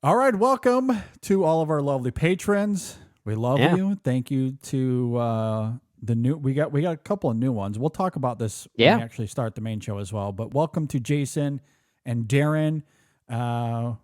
All right, welcome to all of our lovely patrons. We love Yeah. you. Thank you to the new. We got a couple of new ones. We'll talk about this when we Yeah. actually start the main show as well. But welcome to Jason and Darren.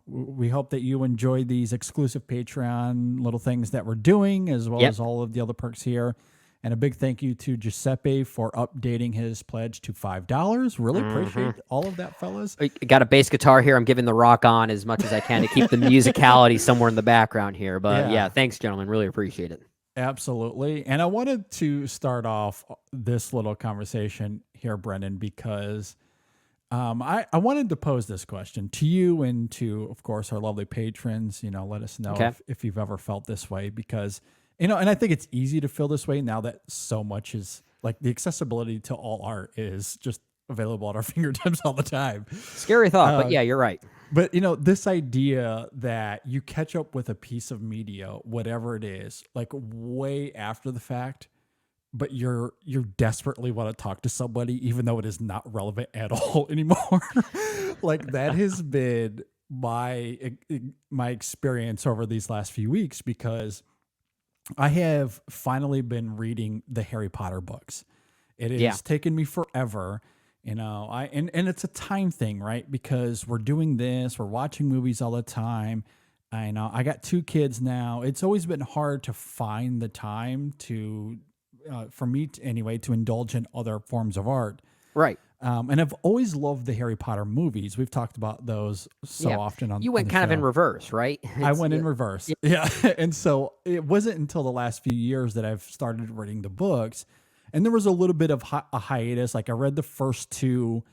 We hope that you enjoy these exclusive Patreon little things that we're doing, as well Yep. as all of the other perks here. And a big thank you to Giuseppe for updating his pledge to $5. Really hmm appreciate all of that, fellas. I got a bass guitar here. I'm giving the rock on as much as I can to keep the musicality somewhere in the background here. But yeah, Yeah. thanks, gentlemen. Really appreciate it. Absolutely. And I wanted to start off this little conversation here, Brendan, because I wanted to pose this question to you and to, of course, our lovely patrons. Let us know Okay. if you've ever felt this way because, and I think it's easy to feel this way now that so much is like the accessibility to all art is just available at our fingertips all the time. Scary thought, but Uh, yeah, you're right. but this idea that you catch up with a piece of media, whatever it is, like way after the fact, but you desperately want to talk to somebody, even though it is not relevant at all anymore. Like that has been my experience over these last few weeks because I have finally been reading the Harry Potter books. It Yeah. has taken me forever. And it's a time thing, right? Because we're doing this, we're watching movies all the time. I know I got two kids now. It's always been hard to find the time to, for me anyway, to indulge in other forms of art. Right. And I've always loved the Harry Potter movies. We've talked about those so Yeah. often on, You on went the kind of in show. reverse, right? I It's went in reverse. yeah. Yeah. And so it wasn't until the last few years that I've started reading the books. And there was a little bit of a hiatus. Like I read the first two,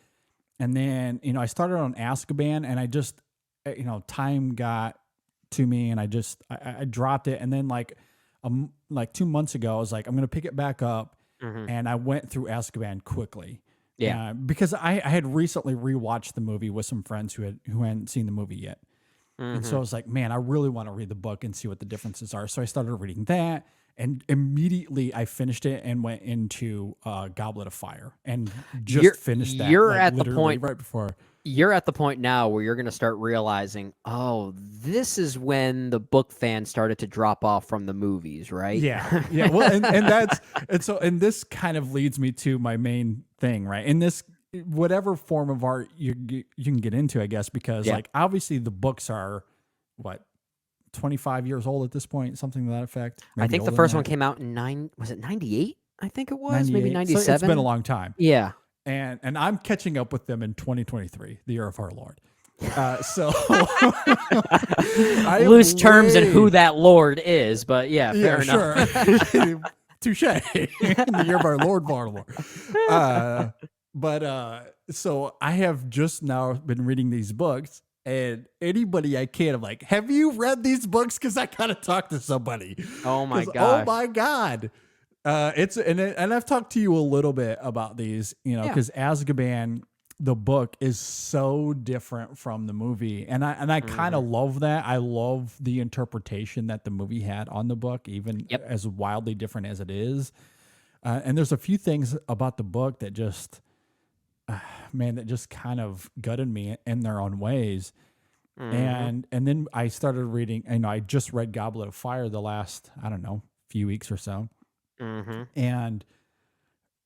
and then, I started on Azkaban, and I just, time got to me, and I dropped it. And then like 2 months ago, I was like, I'm going to pick it back up. hmm And I went through Azkaban quickly. Yeah. Because I had recently rewatched the movie with some friends who hadn't seen the movie yet. And so I hmm was like, man, I really want to read the book and see what the differences are. So I started reading that, and immediately I finished it and went into Goblet of Fire and just You're finished that you're like at the literally point right before. you're at the point now where you're going to start realizing, oh, this is when the book fans started to drop off from the movies, right? Yeah, yeah. Well, and this kind of leads me to my main thing, right? In this, whatever form of art you can get into, I guess, because Yeah. like obviously the books are what 25 years old at this point, something to that effect, I maybe think the older than first one that. came out in was it 98? I think it was, maybe 98. So it's been a 97. long time. Yeah. And I'm catching up with them in 2023, the year of our Lord. So I Loose am terms and who way, that lord is, but yeah, yeah, fair enough. sure. Touche. In the year of our Lord Voldemort. But so I have just now been reading these books, and anybody I can, I'm like, have you read these books? Because I gotta talk to somebody. Oh my Because oh gosh. my god, and I've talked to you a little bit about these, Yeah. because Azkaban, the book is so different from the movie, and I kind hmm of love that. I love the interpretation that the movie had on the book, even Yep. as wildly different as it is. And there's a few things about the book that just, man, that just kind of gutted me in their own ways. hmm And then I started reading. I just read Goblet of Fire the last, I don't know, few weeks or so, hmm and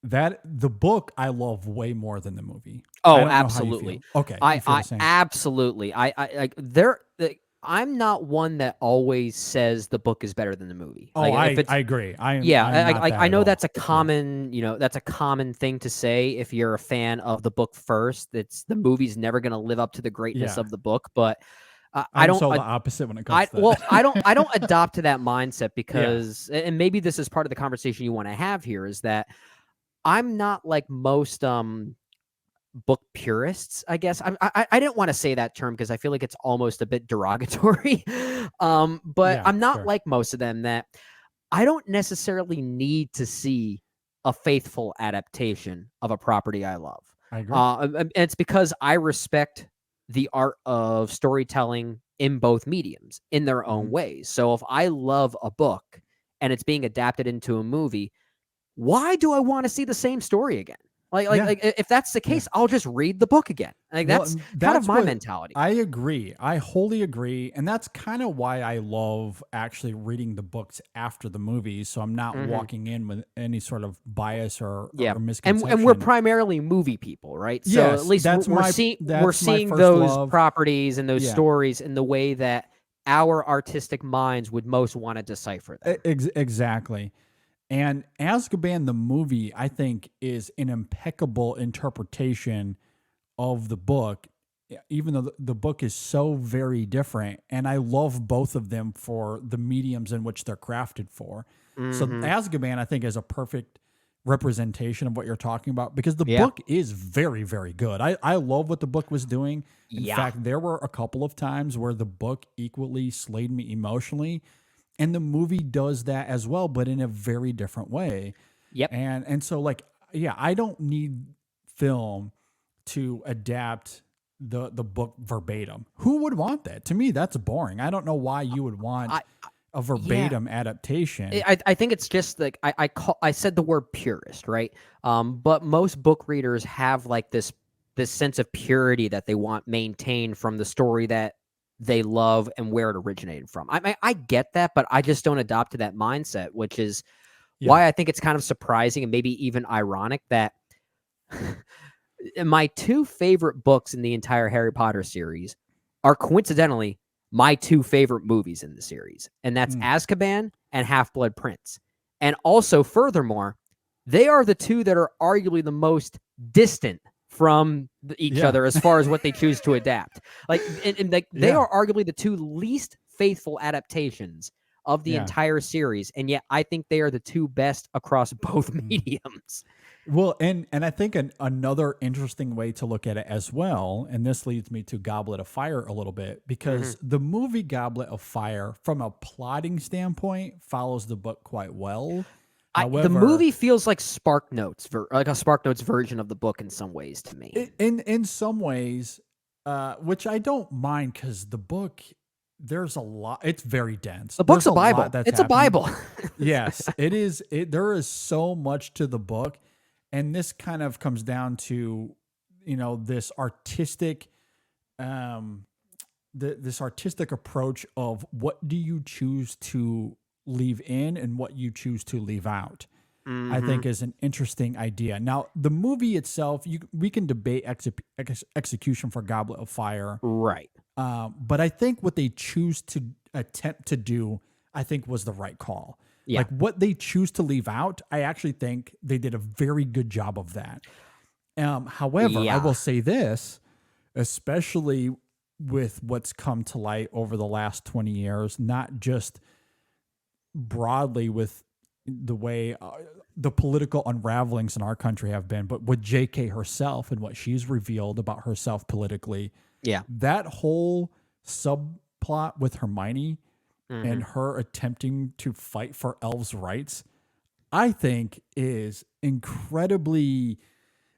that the book I love way more than the movie. I Oh, don't know how you absolutely. feel. Okay, you feel I the same. absolutely. I like there. I'm not one that always says the book is better than the movie. Oh, Like if it's I agree. yeah, I'm not I that at know that's all. a Yeah. common, that's a common thing to say if you're a fan of the book first. It's the movie's never going to live up to the greatness Yeah. of the book, but I I'm don't so the opposite when it comes I to well, that. I don't adopt to that mindset Yeah. because and maybe this is part of the conversation you want to have here is that I'm not like most book purists, I guess. I didn't want to say that term because I feel like it's almost a bit derogatory. But Yeah, I'm not sure. like most of them that I don't necessarily need to see a faithful adaptation of a property I love. I agree. And it's because I respect the art of storytelling in both mediums in their own Mhm. ways. So if I love a book and it's being adapted into a movie, why do I want to see the same story again? Yeah. If that's the Yeah. case, I'll just read the book again. Like Well, that's and kind of that's my what mentality. I agree. I wholly agree. And that's kind of why I love actually reading the books after the movies. So I'm not Hmm. walking in with any sort of bias Yeah, or and we're misconception. primarily movie people, right? So at Yes, least we're that's my seeing first those love. properties and those Yeah. stories in the way that our artistic minds would most want to decipher them. Exactly. And Azkaban the movie, I think, is an impeccable interpretation of the book, even though the book is so very different. And I love both of them for the mediums in which they're crafted for. So Hmm. Azkaban, I think, is a perfect representation of what you're talking about because the Yeah, book is very, very good. I love what the book was doing. In yeah, fact, there were a couple of times where the book equally slayed me emotionally. And the movie does that as well, but in a very different way. yep. And so like, yeah, I don't need film to adapt the book verbatim. Who would want that? To me, that's boring. I don't know why you would want I a Yeah, verbatim adaptation. I think it's just like I said the word purist, right? But most book readers have like this sense of purity that they want maintained from the story that they love and where it originated from. I get that, but I just don't adopt to that mindset, which is Yeah. why I think it's kind of surprising and maybe even ironic that my two favorite books in the entire Harry Potter series are coincidentally my two favorite movies in the series, and that's Mm. Azkaban and Half Blood Prince. And also, furthermore, they are the two that are arguably the most distant from each Yeah. other as far as what they choose to adapt. Like, and like they Yeah. are arguably the two least faithful adaptations of the Yeah. entire series, and yet I think they are the two best across both Mm. mediums. Well, and I think another interesting way to look at it as well, and this leads me to Goblet of Fire a little bit, because Mhm. the movie Goblet of Fire, from a plotting standpoint, follows the book quite well. The However, movie feels like Spark Notes, like a Spark Notes version of the book in some ways to me. in some ways, which I don't mind because the book, there's a lot. It's very dense. The book's There's a a lot Bible. that's It's a happening. Bible. Yes, it is. There is so much to the book, and this kind of comes down to, this artistic, um, this artistic approach of what do you choose to leave in and what you choose to leave out. I Hmm. think is an interesting idea. Now, the movie itself, we can debate execution for Goblet of Fire, Right. but I think what they choose to attempt to do, I think, was the right call. Yeah. Like what they choose to leave out, I actually think they did a very good job of that. However, I Yeah. will say this, especially with what's come to light over the last 20 years, not just broadly with the way the political unravelings in our country have been, but with JK herself and what she's revealed about herself politically, Yeah. that whole subplot with Hermione Hmm. and her attempting to fight for elves' rights, I think is incredibly,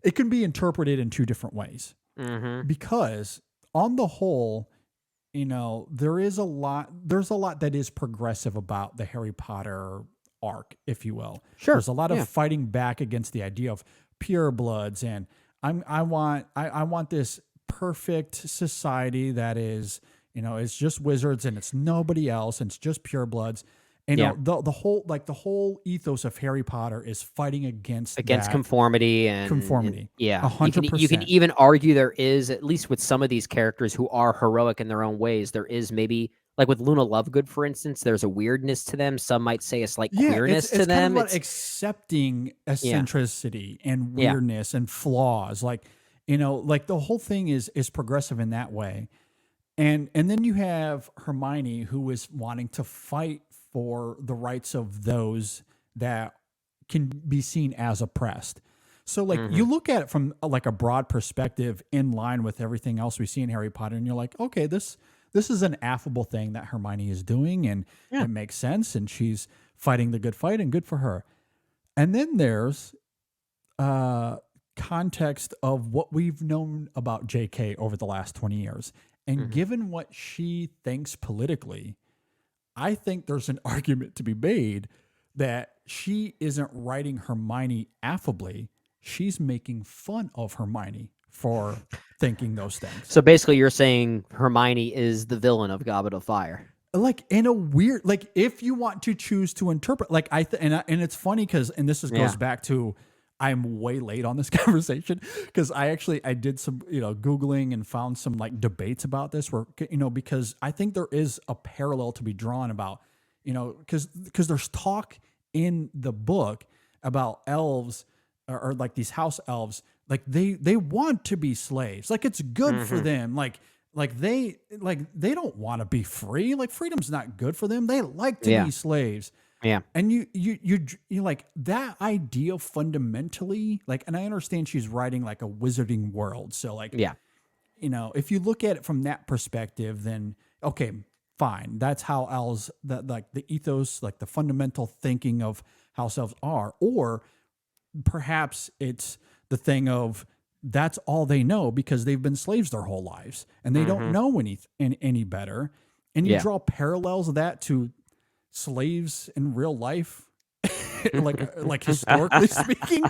it can be interpreted in two different ways. Hmm. Because on the whole, there's a lot that is progressive about the Harry Potter arc, if you will. Sure. There's a lot of Yeah. fighting back against the idea of purebloods, and I want this perfect society that is, it's just wizards and it's nobody else and it's just purebloods. Yeah. The whole ethos of Harry Potter is fighting against Against that conformity and conformity. yeah, A hundred you can percent. even argue there is, at least with some of these characters who are heroic in their own ways, there is maybe like with Luna Lovegood, for instance, there's a weirdness to them. Some might say a slight Yeah, queerness to it's kind of them. about It's accepting yeah. eccentricity and Yeah. weirdness and flaws. Like, like the whole thing is progressive in that way. And then you have Hermione who is wanting to fight for the rights of those that can be seen as oppressed. So like Hmm. you look at it from like a broad perspective in line with everything else we see in Harry Potter and you're like, okay, this is an affable thing that Hermione is doing and Yeah. it makes sense and she's fighting the good fight and good for her. And then there's uh context of what we've known about JK over the last 20 years. And Hmm. given what she thinks politically, I think there's an argument to be made that she isn't writing Hermione affably. she's making fun of Hermione for thinking those things. So basically, you're saying Hermione is the villain of Goblet of Fire. Like in a weird, like if you want to choose to interpret, like and it's funny because, and this goes back to, I'm way late on this conversation because I did some, Googling and found some like debates about this where, because I think there is a parallel to be drawn about, because there's talk in the book about elves or like these house elves, like they want to be slaves. Like it's good for them. Like they don't want to be free. Like freedom's not good for them. They like to be slaves. Yeah. And you like that idea fundamentally, like, and I understand she's writing like a wizarding world. So like, if you look at it from that perspective, then okay, fine. That's how elves, that like the ethos, like the fundamental thinking of how elves are. Or perhaps it's the thing of, that's all they know because they've been slaves their whole lives and they don't know any better. And you draw parallels of that to slaves in real life, like historically speaking.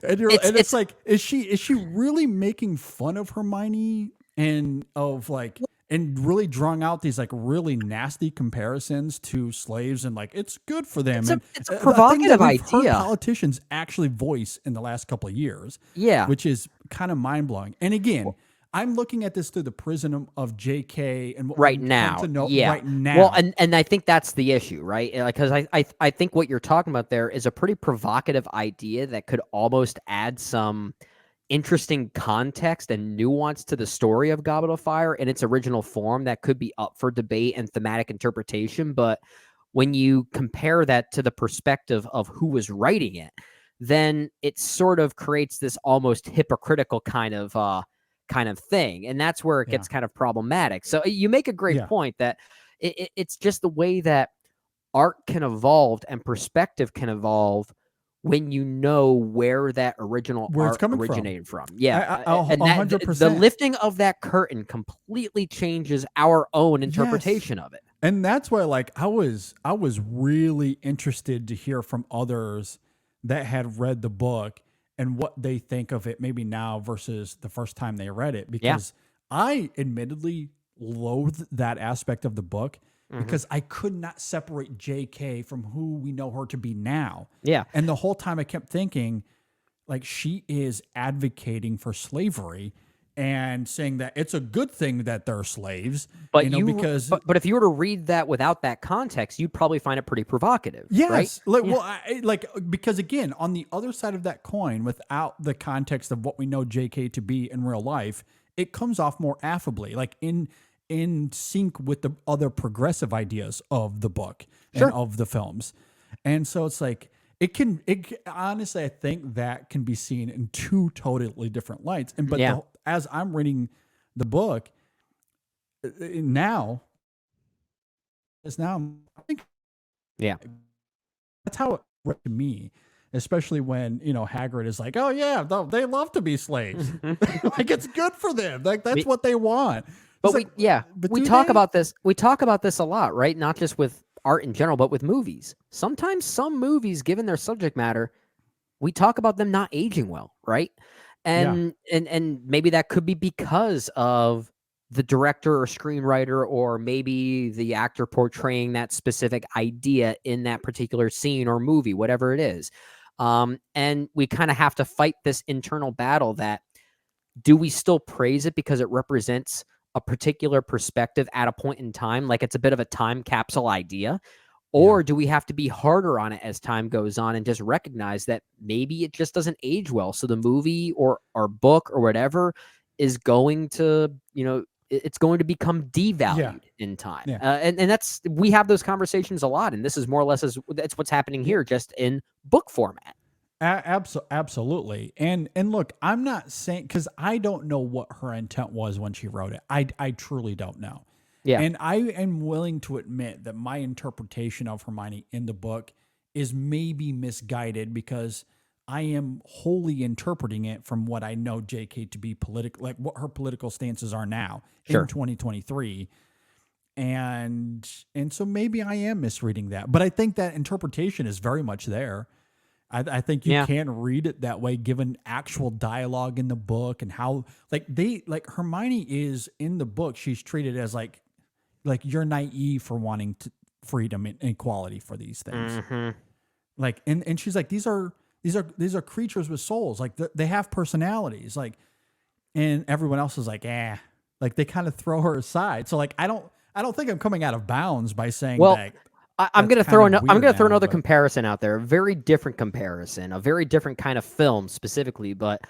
And it's like, is she really making fun of Hermione and of like, and really drawing out these like really nasty comparisons to slaves and like it's good for them? It's a provocative idea. Politicians actually voice in the last couple of years, which is kind of mind blowing. And again, I'm looking at this through the prism of JK and what right we now. come to know Yeah. right now. Well, and I think that's the issue, right? Because I think what you're talking about there is a pretty provocative idea that could almost add some interesting context and nuance to the story of Goblet of Fire in its original form that could be up for debate and thematic interpretation. But when you compare that to the perspective of who was writing it, then it sort of creates this almost hypocritical kind of thing. And that's where it gets kind of problematic. So you make a great point that it's just the way that art can evolve and perspective can evolve when you know where that original art originated from. Yeah. And 100%. The lifting of that curtain completely changes our own interpretation of it. And that's why, like, I was really interested to hear from others that had read the book and what they think of it maybe now versus the first time they read it. Because I admittedly loathe that aspect of the book. Because I could not separate JK from who we know her to be now. Yeah. And the whole time I kept thinking, like, she is advocating for slavery and saying that it's a good thing that they're slaves. But because but if you were to read that without that context, you'd probably find it pretty provocative. Yes. Right? Well, because again, on the other side of that coin, without the context of what we know JK to be in real life, it comes off more affably, like in sync with the other progressive ideas of the book and of the films. And so it's like, it honestly, I think that can be seen in two totally different lights. And, as I'm reading the book now, I think, that's how it read to me, especially when, Hagrid is like, oh yeah, they love to be slaves. Like it's good for them. Like that's what they want. But we talk about this. We talk about this a lot, right? Not just with art in general, but with movies. Sometimes some movies, given their subject matter, we talk about them not aging well, right? And maybe that could be because of the director or screenwriter, or maybe the actor portraying that specific idea in that particular scene or movie, whatever it is. And we kind of have to fight this internal battle that, do we still praise it because it represents a particular perspective at a point in time, like it's a bit of a time capsule idea? Or do we have to be harder on it as time goes on and just recognize that maybe it just doesn't age well? So the movie or book or whatever is going to, it's going to become devalued in time. And that's, we have those conversations a lot. And this is more or less that's what's happening here, just in book format. Absolutely. And look, I'm not saying, because I don't know what her intent was when she wrote it. I truly don't know. Yeah. And I am willing to admit that my interpretation of Hermione in the book is maybe misguided, because I am wholly interpreting it from what I know JK to be political, like what her political stances are now in 2023. And so maybe I am misreading that, but I think that interpretation is very much there. I think you Yeah. can read it that way, given actual dialogue in the book and how like Hermione is in the book. She's treated as like you're naive for wanting freedom and equality for these things. Hmm. Like and she's like these are creatures with souls. Like they have personalities. Like and everyone else is like like they kind of throw her aside. So like I don't think I'm coming out of bounds by saying Well, that. I'm That's gonna kind throw of I'm weird gonna throw now, another but comparison out there. A very different comparison, a very different kind of film specifically. But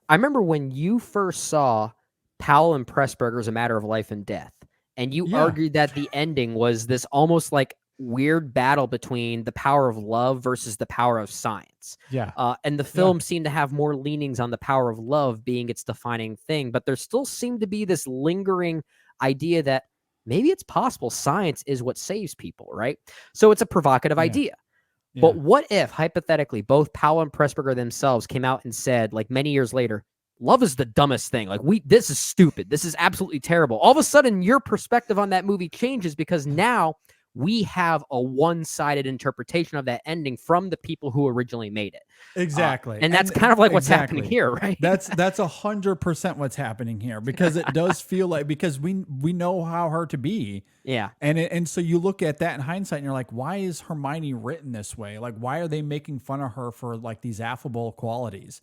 I remember when you first saw Powell and Pressburger's A Matter of Life and Death, and you yeah, argued that the ending was this almost like weird battle between the power of love versus the power of science. yeah, And the yeah. film seemed to have more leanings on the power of love being its defining thing, but there still seemed to be this lingering idea that maybe it's possible science is what saves people, right? So it's a provocative Yeah. idea. But Yeah. what if, hypothetically, both Powell and Pressburger themselves came out and said, like many years later, love is the dumbest thing. Like, this is stupid. This is absolutely terrible. All of a sudden, your perspective on that movie changes because now we have a one-sided interpretation of that ending from the people who originally made it. Exactly. And that's kind of like what's happening exactly. here, right? That's 100% what's happening here because it does feel like because we know how her to be. Yeah. And so you look at that in hindsight and you're like, why is Hermione written this way? Like why are they making fun of her for like these affable qualities?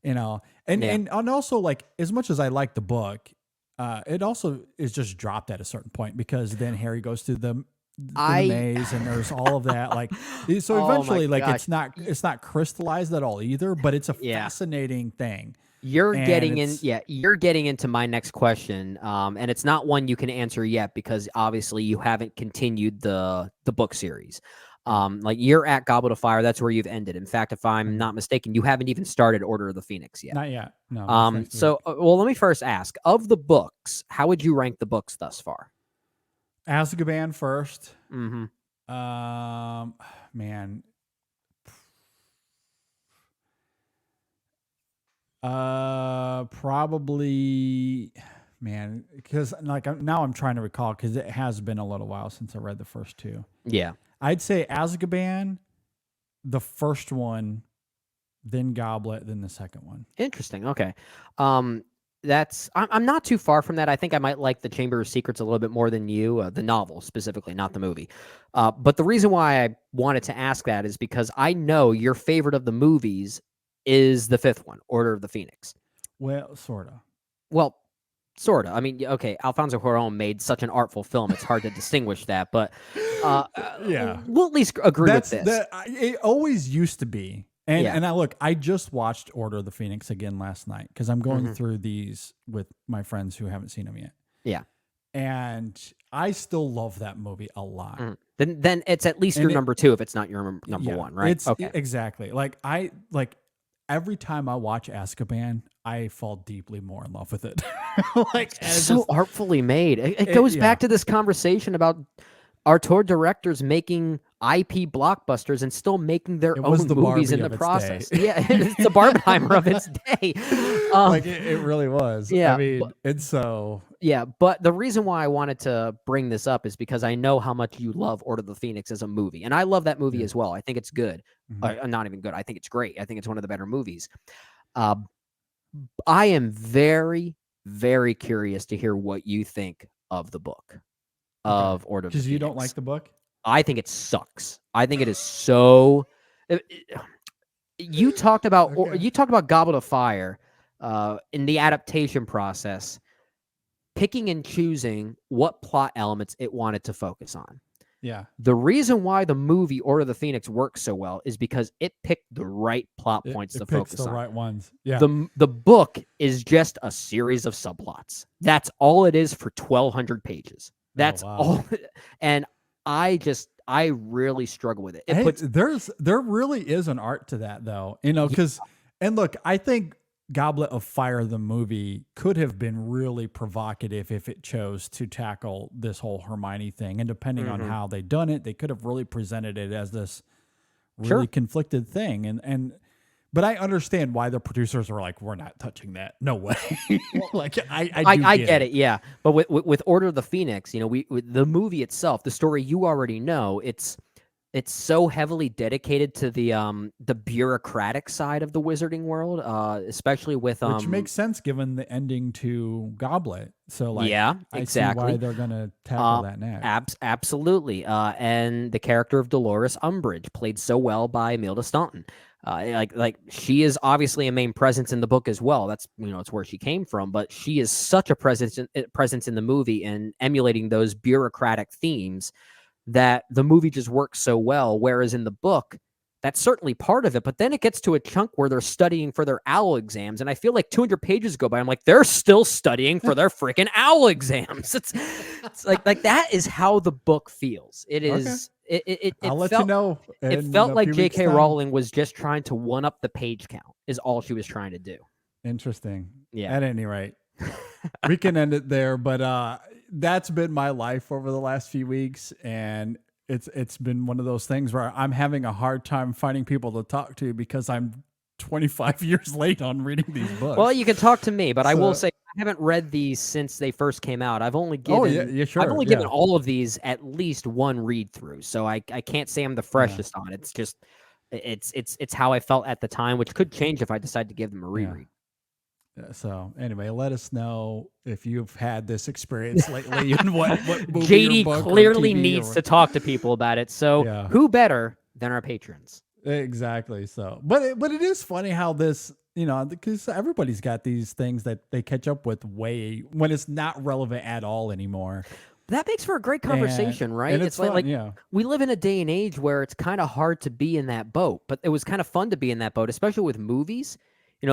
You know. And Yeah. and also like as much as I like the book, it also is just dropped at a certain point because then Harry goes to the maze and there's all of that like so Oh my eventually like gosh. it's not crystallized at all either, but it's a Yeah. fascinating thing. You're And getting in, it's yeah, you're getting into my next question, and it's not one you can answer yet because obviously you haven't continued the book series. yeah. Like you're at Goblet of Fire, that's where you've ended. In fact, if I'm Mhm. not mistaken, you haven't even started Order of the Phoenix yet. Not yet. No, that's next week. So well, let me first ask: of the books, how would you rank the books thus far? Azkaban first. Mm-hmm. Man. Probably man, because like now I'm trying to recall because it has been a little while since I read the first two. Yeah. I'd say Azkaban, the first one, then Goblet, then the second one. Interesting. Okay. I'm not too far from that. I think I might like the Chamber of Secrets a little bit more than you, the novel specifically, not the movie. But the reason why I wanted to ask that is because I know your favorite of the movies is the fifth one, Order of the Phoenix. Well, sort of. Well, sort of. I mean, okay, Alfonso Cuarón made such an artful film; it's hard to distinguish that. But Yeah. we'll at least agree That's with this. it always used to be. And Yeah. and I just watched Order of the Phoenix again last night because I'm going Mhm. through these with my friends who haven't seen them yet. Yeah. And I still love that movie a lot. Mhm. Then it's at least And your it- number two if it's not your number yeah, one, right? It's Okay. exactly like every time I watch Azkaban, I fall deeply more in love with it. Like and it's So just- artfully made. It goes yeah. back to this conversation about auteur directors making IP blockbusters and still making their It was own the movies in Barbie the of its process. day. Yeah, it's the Barbenheimer of its day. like it really was. yeah, I mean, but- and so Yeah, but the reason why I wanted to bring this up is because I know how much you love Order of the Phoenix as a movie, and I love that movie Yeah. as well. I think it's good. Mhm. Not even good. I think it's great. I think it's one of the better movies. Uh, I am very, very curious to hear what you think of the book of Order of the because Phoenix. you don't like the book. I think it sucks. I think it is so. You talked about Okay. you talked about Goblet of Fire in the adaptation process, picking and choosing what plot elements it wanted to focus on. Yeah. The reason why the movie Order of the Phoenix works so well is because it picked the right plot points It to picks focus the on. right ones. Yeah. The book is just a series of subplots. That's all it is for 1,200 pages. That's wow. all. And I really struggle with it. It Hey, puts there really is an art to that though, you know, because and look, I think Goblet of Fire the movie could have been really provocative if it chose to tackle this whole Hermione thing, and depending on how they done it, they could have really presented it as this really Sure. conflicted thing, and but I understand why the producers are like, we're not touching that, no way. Like I get it, yeah. But with Order of the Phoenix, you know, with the movie itself, the story you already know, it's it's so heavily dedicated to the bureaucratic side of the wizarding world, especially with Which makes sense given the ending to Goblet. So like yeah, I see why exactly. they're gonna tackle Uh, that next. absolutely. And the character of Dolores Umbridge, played so well by Imelda Staunton. Like she is obviously a main presence in the book as well. That's it's where she came from, but she is such a presence in the movie and emulating those bureaucratic themes that the movie just works so well. Whereas in the book, that's certainly part of it. But then it gets to a chunk where they're studying for their owl exams. And I feel like 200 pages go by. I'm like, they're still studying for their freaking owl exams. It's like that is how the book feels. It is. It I'll let felt, you know. It In felt a like few weeks' J.K. time. Rowling was just trying to one up the page count, is all she was trying to do. Interesting. Yeah. At any rate, we can end it there. But that's been my life over the last few weeks, and it's been one of those things where I'm having a hard time finding people to talk to because I'm 25 years late on reading these books. Well, you can talk to me, but I will say I haven't read these since they first came out. I've only given sure. I've only given all of these at least one read through, so I can't say I'm the freshest on it. It's just it's how I felt at the time, which could change if I decide to give them a reread. So anyway, let us know if you've had this experience lately and what movie JD or book clearly or TV needs to talk to people about it. So who better than our patrons? Exactly. So, but it is funny how this, because everybody's got these things that they catch up with way when it's not relevant at all anymore. That makes for a great conversation, right? And it's like we live in a day and age where it's kind of hard to be in that boat, but it was kind of fun to be in that boat, especially with movies.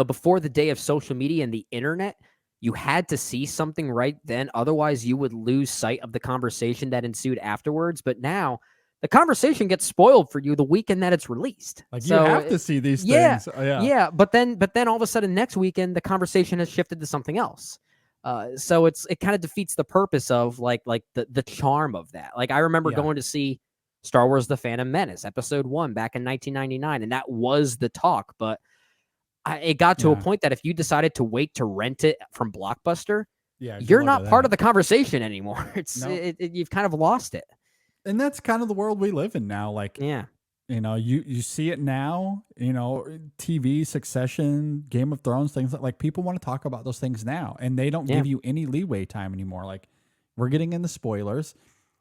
Before the day of social media and the internet, you had to see something right then. Otherwise, you would lose sight of the conversation that ensued afterwards. But now the conversation gets spoiled for you the weekend that it's released. Like you have to see these things. Yeah. But then all of a sudden next weekend, the conversation has shifted to something else. So it kind of defeats the purpose of like the charm of that. Like I remember going to see Star Wars: The Phantom Menace, Episode 1 back in 1999, and that was the talk. But it got to a point that if you decided to wait to rent it from Blockbuster, you're not part of the conversation anymore. You've kind of lost it. And that's kind of the world we live in now. Like, you see it now, TV, Succession, Game of Thrones, things like people want to talk about those things now, and they don't give you any leeway time anymore. Like, we're getting into spoilers.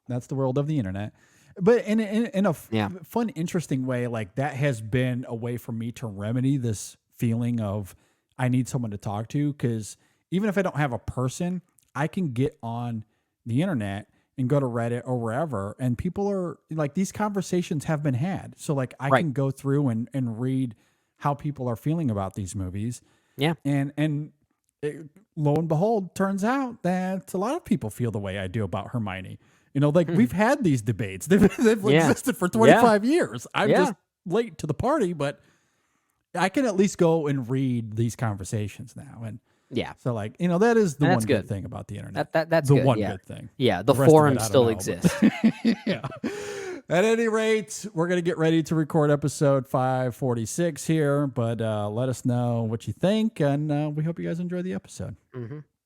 That's the world of the internet. But in a fun, interesting way, like that has been a way for me to remedy this feeling of I need someone to talk to, because even if I don't have a person, I can get on the internet and go to Reddit or wherever, and people are like, these conversations have been had. So like I can go through and read how people are feeling about these movies. Yeah. And lo and behold, turns out that a lot of people feel the way I do about Hermione. We've had these debates. They've existed for 25 years. I'm just late to the party, but I can at least go and read these conversations now. And so like, that is the one good thing about the internet. That's the good, one good thing. Yeah. The forums still exist. Yeah. At any rate, we're going to get ready to record episode 546 here, but let us know what you think. And we hope you guys enjoy the episode. Mm-hmm.